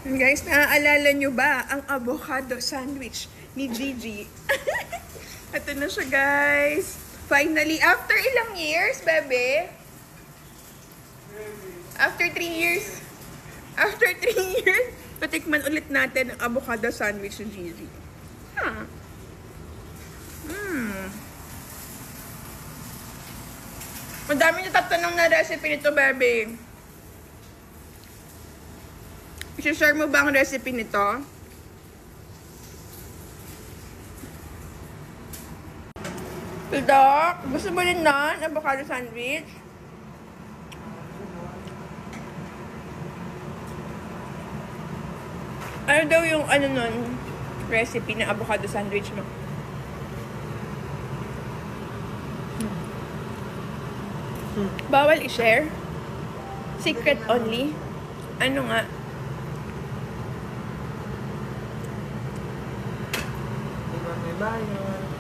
Guys, naaalala nyo ba ang avocado sandwich ni Gigi? Ito na siya, guys. Finally, after ilang years, bebe? After 3 years. After 3 years, patikman ulit natin ang avocado sandwich ni Gigi. Madami niyo tatanong na recipe nito, bebe. I-share mo ba ang recipe nito? Doc, gusto mo rin nun? Avocado sandwich? Ano daw yung nun, recipe ng avocado sandwich mo? Bawal i-share? Secret only? Ano nga? Di ba may bayan?